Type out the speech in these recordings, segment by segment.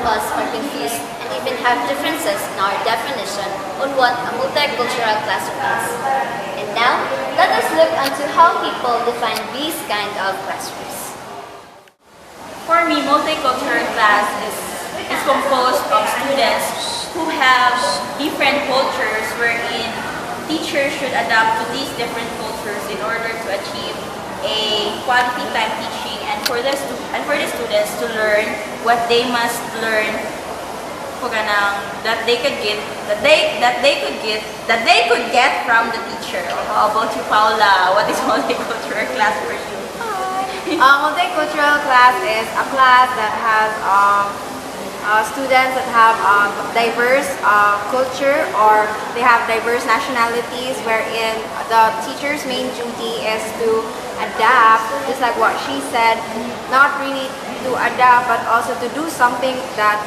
us are confused and even have differences in our definition on what a multicultural classroom is. And now, let us look into how people define these kind of classrooms. For me, multicultural class is composed of students who have different cultures wherein teachers should adapt to these different cultures in order to achieve a quality time teaching and for the students to learn what they must learn that they could get from the teacher. How about you, Paula? What is multicultural class for you? Multicultural class is a class that has students that have diverse culture, or they have diverse nationalities, wherein the teacher's main duty is to adapt, just like what she said, not really to adapt but also to do something that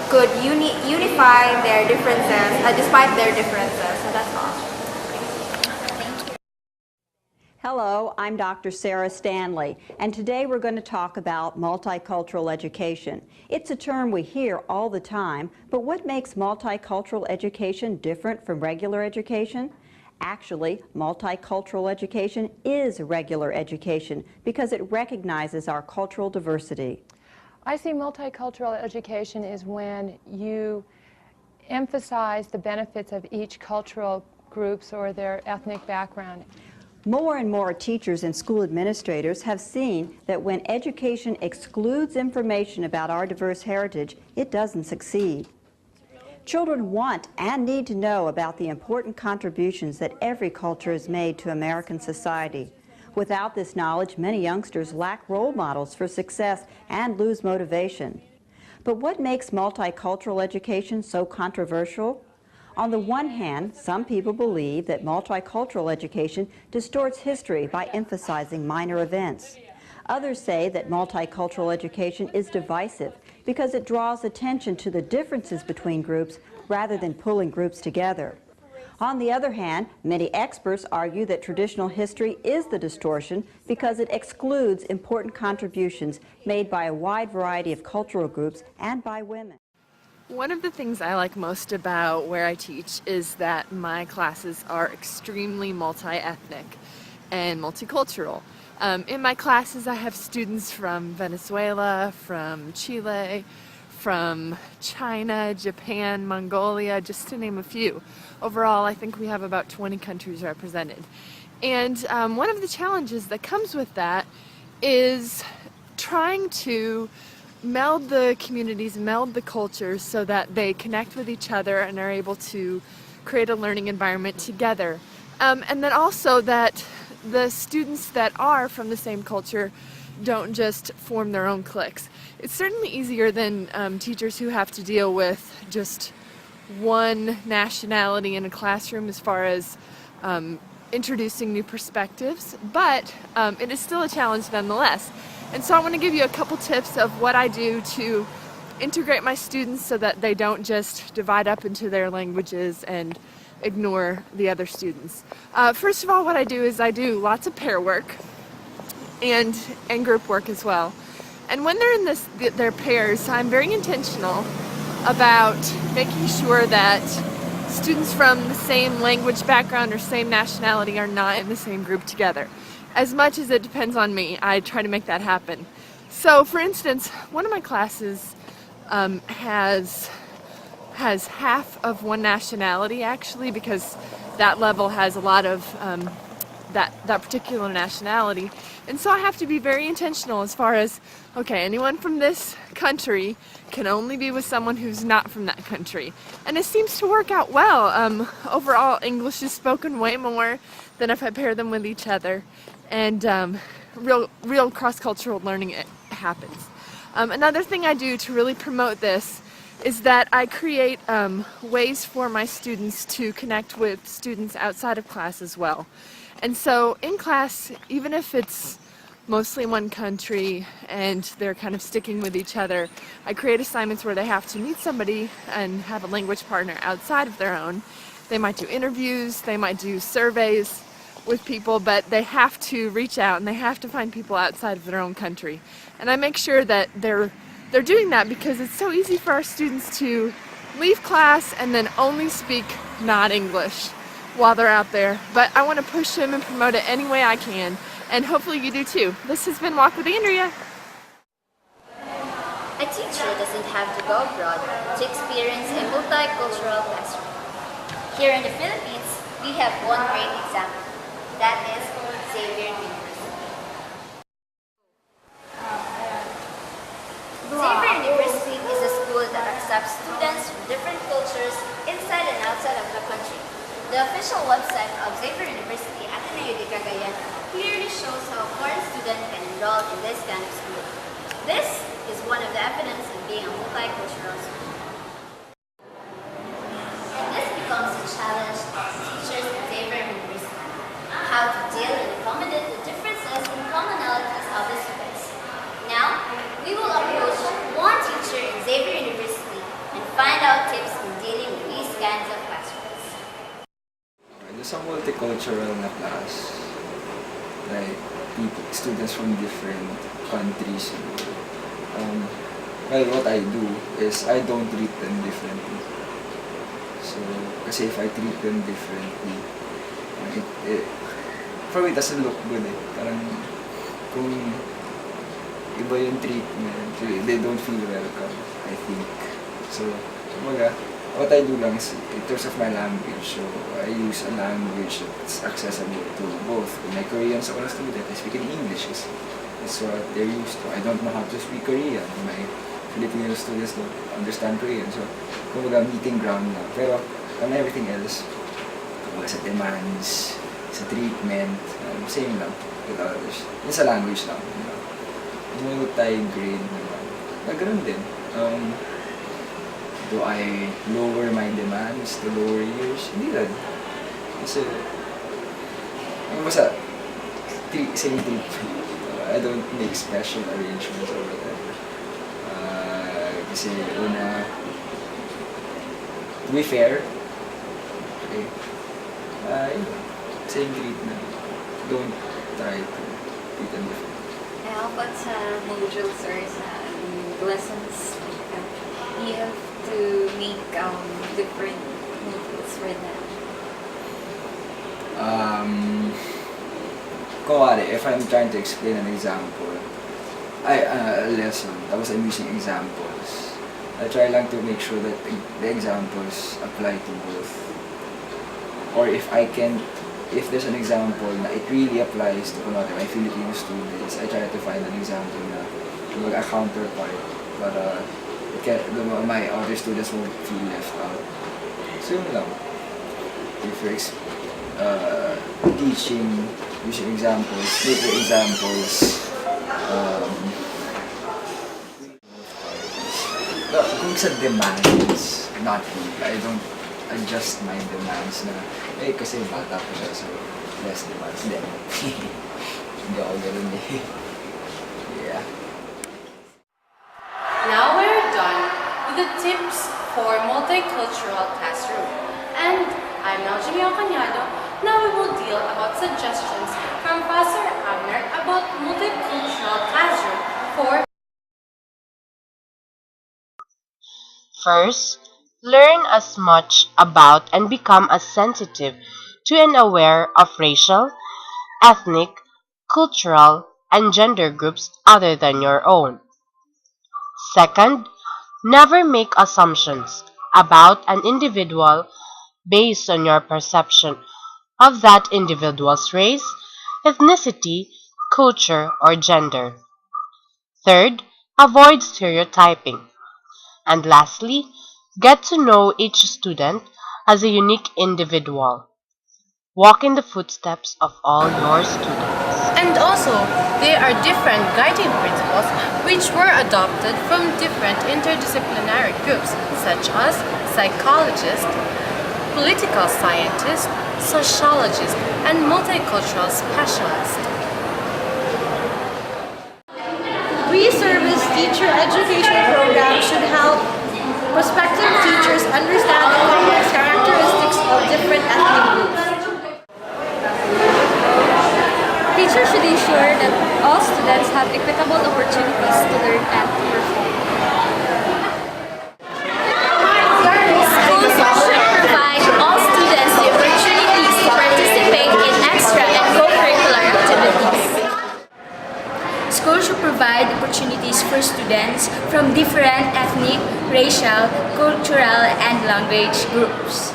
could unify their differences despite their differences. So that's all. Hello, I'm Dr. Sarah Stanley, and today we're going to talk about multicultural education. It's a term we hear all the time, but what makes multicultural education different from regular education? Actually, multicultural education is regular education because it recognizes our cultural diversity. I see multicultural education is when you emphasize the benefits of each cultural groups or their ethnic background. More and more teachers and school administrators have seen that when education excludes information about our diverse heritage, it doesn't succeed. Children want and need to know about the important contributions that every culture has made to American society. Without this knowledge, many youngsters lack role models for success and lose motivation. But what makes multicultural education so controversial? On the one hand, some people believe that multicultural education distorts history by emphasizing minor events. Others say that multicultural education is divisive because it draws attention to the differences between groups rather than pulling groups together. On the other hand, many experts argue that traditional history is the distortion because it excludes important contributions made by a wide variety of cultural groups and by women. One of the things I like most about where I teach is that my classes are extremely multi-ethnic and multicultural. In my classes I have students from Venezuela, from Chile, from China, Japan, Mongolia, just to name a few. Overall, I think we have about 20 countries represented. And one of the challenges that comes with that is trying to meld the communities, meld the cultures so that they connect with each other and are able to create a learning environment together. And then also that the students that are from the same culture don't just form their own cliques. It's certainly easier than teachers who have to deal with just one nationality in a classroom as far as introducing new perspectives, but it is still a challenge nonetheless. And so I want to give you a couple tips of what I do to integrate my students so that they don't just divide up into their languages and ignore the other students. First of all, what I do is I do lots of pair work and group work as well. And when they're in their pairs, I'm very intentional about making sure that students from the same language background or same nationality are not in the same group together. As much as it depends on me, I try to make that happen. So, for instance, one of my classes has half of one nationality, actually, because that level has a lot of that particular nationality. And so I have to be very intentional as far as, okay, anyone from this country can only be with someone who's not from that country. And it seems to work out well. Overall, English is spoken way more than if I pair them with each other. And real cross-cultural learning happens. Another thing I do to really promote this is that I create ways for my students to connect with students outside of class as well. And so in class, even if it's mostly one country and they're kind of sticking with each other, I create assignments where they have to meet somebody and have a language partner outside of their own. They might do interviews, they might do surveys with people, but they have to reach out and they have to find people outside of their own country. And I make sure that they're they're doing that because it's so easy for our students to leave class and then only speak not English while they're out there. But I want to push them and promote it any way I can, and hopefully you do too. This has been Walk with Andrea. A teacher doesn't have to go abroad to experience a multicultural classroom. Here in the Philippines, we have one great example. That is Xavier University. Xavier University is a school that accepts students from different cultures inside and outside of the country. The official website of Xavier University, Ateneo de Cagayan, clearly shows how a foreign student can enroll in this kind of school. This is one of the evidence of being a multicultural school. And this becomes a challenge to teachers at Xavier University, how to deal and accommodate the differences and commonalities of the students. Now, we will approach one teacher in Xavier University and find out tips in dealing with these kinds of classrooms. Sa multicultural na class, like students from different countries. Well, what I do is I don't treat them differently. So, kasi if I treat them differently, it probably doesn't look good eh. Parang kung iba yung treatment, they don't feel welcome, I think. So, what I do lang is, in terms of my language, so I use a language that's accessible to both. My Koreans are student, I speak in English. That's what they're used to. I don't know how to speak Korean. My Filipino students don't understand Korean. So, kumbaga meeting ground na. Pero, on everything else, kumbaga sa demands, sa treatment, same lang with others. Yung sa language lang. Yung multi-grade naman. Ganun din. Do I lower my demands to lower yours? Hindi lang. Kasi, basta, same treatment. I don't make special arrangements or whatever. Kasi una, to be fair, okay, same treatment. Don't try to treat them different. How about sa modules or sa lessons? You have to make different modules for that. If I'm trying to explain an example, a lesson, tapos I'm using examples, I try lang to make sure that the examples apply to both. Or if there's an example na it really applies to my Filipino students, I try to find an example na a counterpart para my other students won't feel left out. So yun lang. If you're teaching using examples, little examples, kung sa demands, not me. I don't adjust my demands na, kasi bata ko siya, so less demands. Hindi ako ganun eh. Yeah. Now we're done with the tips for multicultural classroom. And I'm now Cunado. Now we will deal about suggestions from Pastor Abner about multicultural classroom for. First, learn as much about and become as sensitive to and aware of racial, ethnic, cultural, and gender groups other than your own. Second, never make assumptions about an individual based on your perception of that individual's race, ethnicity, culture, or gender. Third, avoid stereotyping. And lastly, get to know each student as a unique individual. Walk in the footsteps of all your students. And also, there are different guiding principles which were adopted from different interdisciplinary groups such as psychologists, political scientists, sociologists, and multicultural specialists. Pre-service teacher education programs should help prospective teachers understand the common characteristics of different ethnic groups. Teachers should ensure that all students have equitable opportunities to learn and to perform. for students from different ethnic, racial, cultural, and language groups.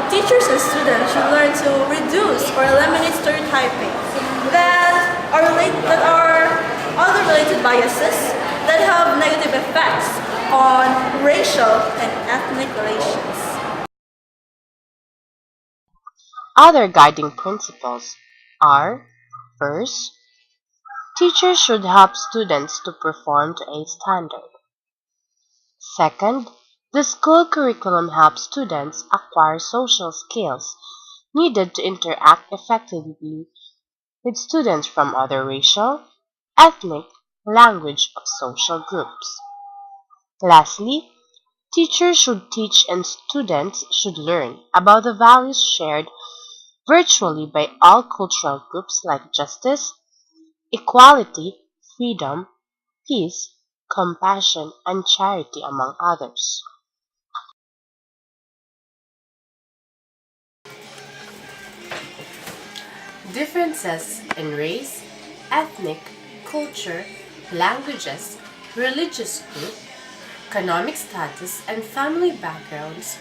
Teachers and students should learn to reduce or eliminate stereotyping that are other related biases that have negative effects on racial and ethnic relations. Other guiding principles are: first, teachers should help students to perform to a standard. Second, the school curriculum helps students acquire social skills needed to interact effectively with students from other racial, ethnic, language, or social groups. Lastly, teachers should teach and students should learn about the values shared virtually by all cultural groups like justice, equality, freedom, peace, compassion, and charity, among others. Differences in race, ethnic, culture, languages, religious group, economic status, and family backgrounds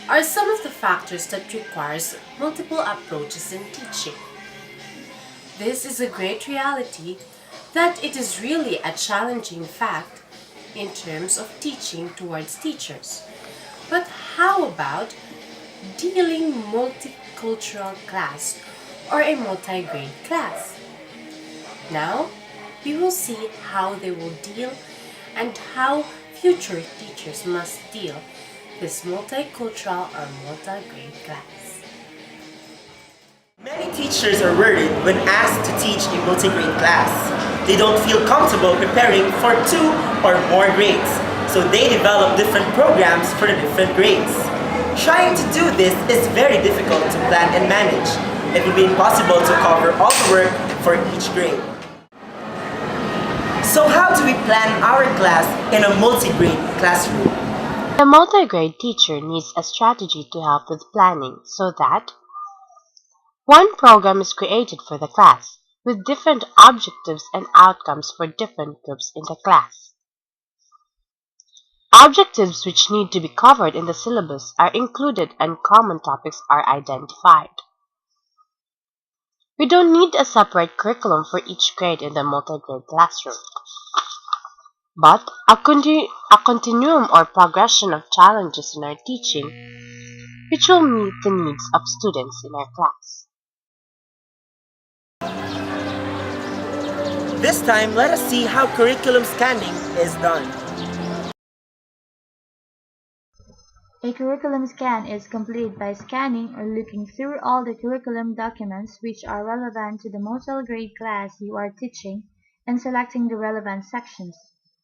are some of the factors that requires multiple approaches in teaching. This is a great reality that it is really a challenging fact in terms of teaching towards teachers. But how about dealing multicultural class or a multi-grade class? Now, we will see how they will deal and how future teachers must deal this multicultural or multi-grade class. Many teachers are worried when asked to teach a multi-grade class. They don't feel comfortable preparing for 2 or more grades, so they develop different programs for the different grades. Trying to do this is very difficult to plan and manage. It would be impossible to cover all the work for each grade. So how do we plan our class in a multi-grade classroom? The multi-grade teacher needs a strategy to help with planning so that one program is created for the class, with different objectives and outcomes for different groups in the class. Objectives which need to be covered in the syllabus are included and common topics are identified. We don't need a separate curriculum for each grade in the multi-grade classroom, but a continuum or progression of challenges in our teaching which will meet the needs of students in our class. This time, let us see how curriculum scanning is done. A curriculum scan is complete by scanning or looking through all the curriculum documents which are relevant to the multi-grade class you are teaching and selecting the relevant sections.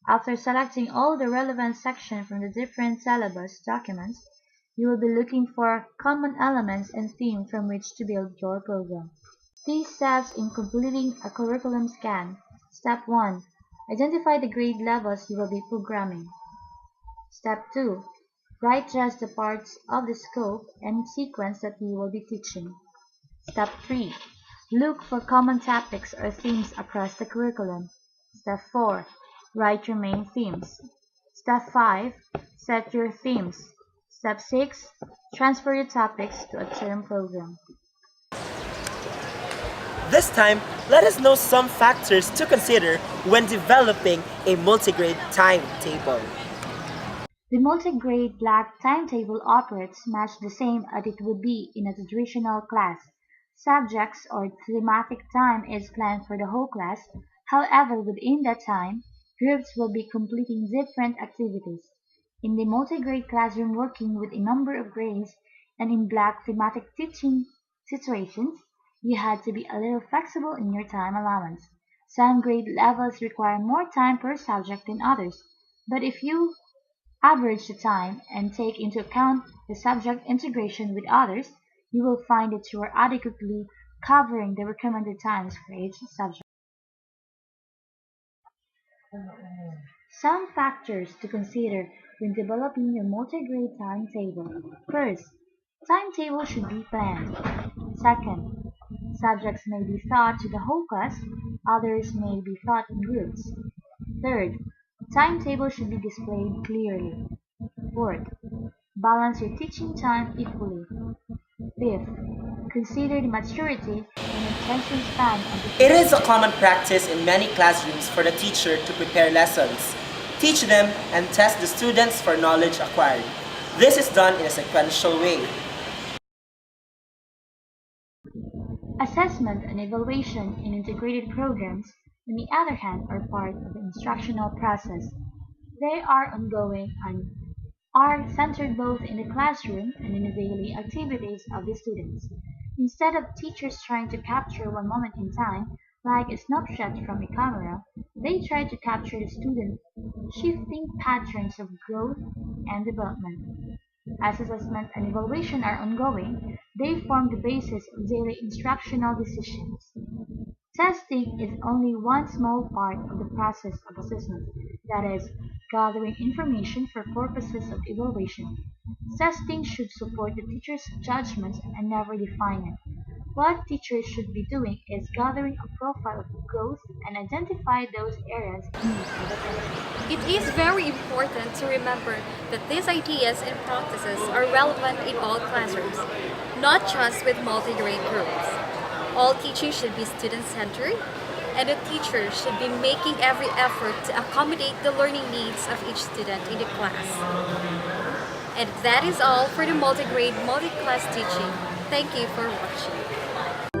After selecting all the relevant sections from the different syllabus documents, you will be looking for common elements and themes from which to build your program. These steps in completing a curriculum scan. Step 1. Identify the grade levels you will be programming. Step 2. Write just the parts of the scope and sequence that you will be teaching. Step 3. Look for common topics or themes across the curriculum. Step 4. Write your main themes. Step 5. Set your themes. Step 6. Transfer your topics to a term program. This time, let us know some factors to consider when developing a multi-grade timetable. The multi-grade black timetable operates much the same as it would be in a traditional class. Subjects or thematic time is planned for the whole class. However, within that time, groups will be completing different activities. In the multi-grade classroom working with a number of grades and in black thematic teaching situations, you had to be a little flexible in your time allowance. Some grade levels require more time per subject than others, but if you average the time and take into account the subject integration with others, you will find that you are adequately covering the recommended times for each subject. Some factors to consider when developing your multi-grade timetable. First, timetable should be planned. Second, Subjects may be taught to the whole class, others may be taught in groups. Third, timetable should be displayed clearly. Fourth, balance your teaching time equally. Fifth, consider the maturity and attention span of the It is a common practice in many classrooms for the teacher to prepare lessons, teach them, and test the students for knowledge acquired. This is done in a sequential way. Assessment and evaluation in integrated programs, on the other hand, are part of the instructional process. They are ongoing and are centered both in the classroom and in the daily activities of the students. Instead of teachers trying to capture one moment in time, like a snapshot from a camera, they try to capture the students' shifting patterns of growth and development. As assessment and evaluation are ongoing, they form the basis of daily instructional decisions. Testing is only one small part of the process of assessment, that is, gathering information for purposes of evaluation. Testing should support the teacher's judgment and never define it. What teachers should be doing is gathering a profile of growth and identify those areas in need of attention. It is very important to remember that these ideas and practices are relevant in all classrooms, not just with multi-grade groups. All teaching should be student-centered, and the teacher should be making every effort to accommodate the learning needs of each student in the class. And that is all for the multi-grade, multi-class teaching. Thank you for watching.